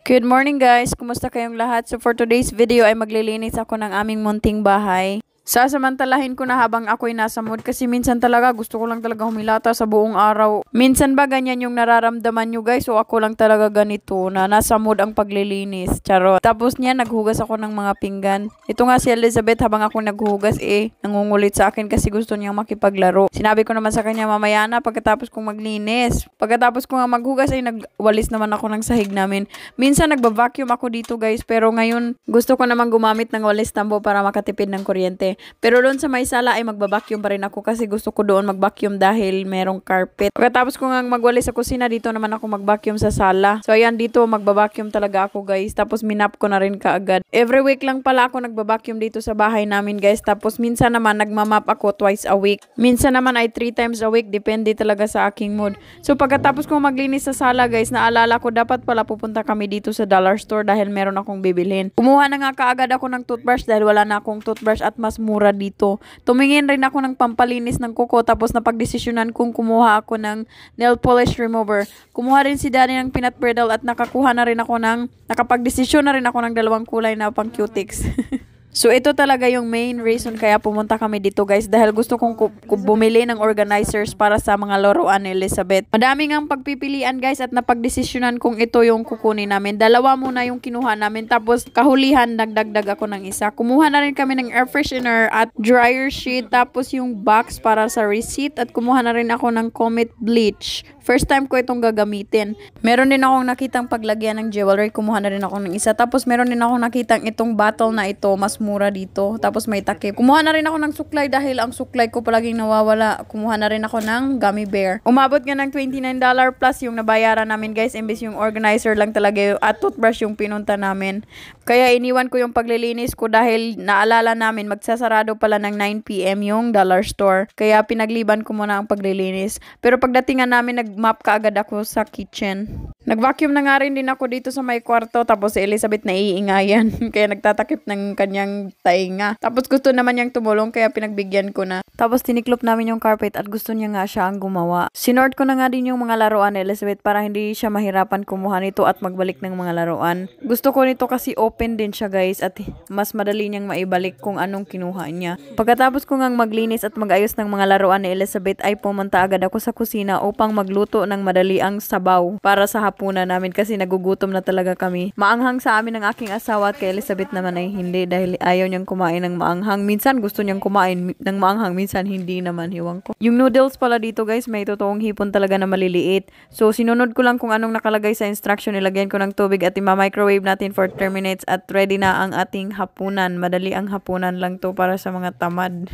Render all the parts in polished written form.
Good morning guys! Kumusta kayong lahat? So for today's video ay maglilinis ako ng aming munting bahay. Sasamantalahin ko na habang ako'y nasa mood kasi minsan talaga gusto ko lang talaga humilata sa buong araw. Minsan ba ganyan yung nararamdaman nyo guys o ako lang talaga ganito na nasa mood ang paglilinis. Charot. Tapos niya naghugas ako ng mga pinggan. Ito nga si Elizabeth habang ako naghugas nangungulit sa akin kasi gusto niyang makipaglaro. Sinabi ko naman sa kanya mamaya na pagkatapos kong maglinis. Pagkatapos ko nga maghugas ay nagwalis naman ako ng sahig namin. Minsan nagba-vacuum ako dito guys pero ngayon gusto ko naman gumamit ng walis tambo para makatipid ng kuryente. Pero doon sa may sala ay magbabacuum pa rin ako kasi gusto ko doon magvacuum dahil merong carpet. Pagkatapos ko nga magwalis sa kusina, dito naman ako magvacuum sa sala. So ayan, dito magbabacuum talaga ako guys. Tapos minap ko na rin kaagad. Every week lang pala ako nagbabacuum dito sa bahay namin guys. Tapos minsan naman nagmamap ako twice a week. Minsan naman ay 3 times a week. Depende talaga sa aking mood. So pagkatapos ko maglinis sa sala guys, naalala ko dapat pala pupunta kami dito sa dollar store dahil meron akong bibilhin. Kumuha na nga kaagad ako ng toothbrush dahil wala na akong toothbrush at mas mura dito. Tumingin rin ako ng pampalinis ng kuko tapos napagdesisyonan kong kumuha ako ng nail polish remover. Kumuha rin si Daddy ng peanut brittle at nakapagdesisyon na rin ako ng 2 kulay na pang cutics. So ito talaga yung main reason kaya pumunta kami dito guys dahil gusto kong bumili ng organizers para sa mga laruan ni Elizabeth. Madami ngang pagpipilian guys at napagdesisyonan kung ito yung kukunin namin. 2 muna yung kinuha namin tapos kahulihan nagdagdag ako ng isa. Kumuha na rin kami ng air freshener at dryer sheet tapos yung box para sa receipt at kumuha na rin ako ng Comet bleach. First time ko itong gagamitin. Meron din akong nakitang paglagyan ng jewelry. Kumuha na rin ako ng isa. Tapos meron din akong nakitang itong bottle na ito. Mas mura dito. Tapos may takip. Kumuha na rin ako ng suklay dahil ang suklay ko palaging nawawala. Kumuha na rin ako ng gummy bear. Umabot nga ng $29 plus yung nabayaran namin guys. Imbis yung organizer lang talaga at toothbrush yung pinunta namin. Kaya iniwan ko yung paglilinis ko dahil naalala namin magsasarado pala ng 9 PM yung dollar store. Kaya pinagliban ko muna ang paglilinis. Pero pagdatingan namin nagmap kaagad ako sa kitchen. Nagvacuum na nga rin din ako dito sa may kwarto. Tapos si Elizabeth naiingayan. Kaya nagtatakip ng kanyang tainga. Tapos gusto naman niyang tumulong kaya pinagbigyan ko na. Tapos tiniklop namin yung carpet at gusto niya nga siya ang gumawa. Sinort ko na nga din yung mga laruan ni Elizabeth para hindi siya mahirapan kumuha nito at magbalik ng mga laruan. Gusto ko nito kasi open din siya guys at mas madali niyang maibalik kung anong kinuha niya. Pagkatapos ko ngang maglinis at magayos ng mga laruan ni Elizabeth ay pumunta agad ako sa kusina upang magluto ng madali ang sabaw para sa hapunan namin kasi nagugutom na talaga kami. Maanghang sa amin ng aking asawa at kay Elizabeth naman ay hindi dahil ayaw niyang kumain ng maanghang. Minsan gusto niyang kumain ng maanghang, minsan hindi naman, hiwang ko. Yung noodles pala dito guys, may totoong hipon talaga na maliliit. So sinunod ko lang kung anong nakalagay sa instruction. Nilagyan ko ng tubig at ima-microwave natin for 30 minutes at ready na ang ating hapunan. Madali ang hapunan lang to para sa mga tamad.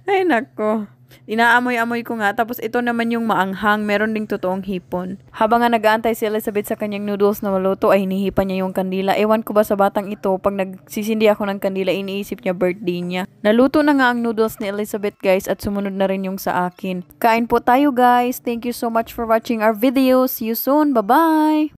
Ay nako. Inaamoy-amoy ko nga. Tapos ito naman yung maanghang. Meron ding totoong hipon. Habang nga nag-aantay si Elizabeth sa kanyang noodles na maluto ay hinihipan niya yung kandila. Ewan ko ba sa batang ito, pag nagsisindi ako ng kandila, iniisip niya birthday niya. Naluto na nga ang noodles ni Elizabeth guys at sumunod na rin yung sa akin. Kain po tayo guys. Thank you so much for watching our video. See you soon. Bye-bye!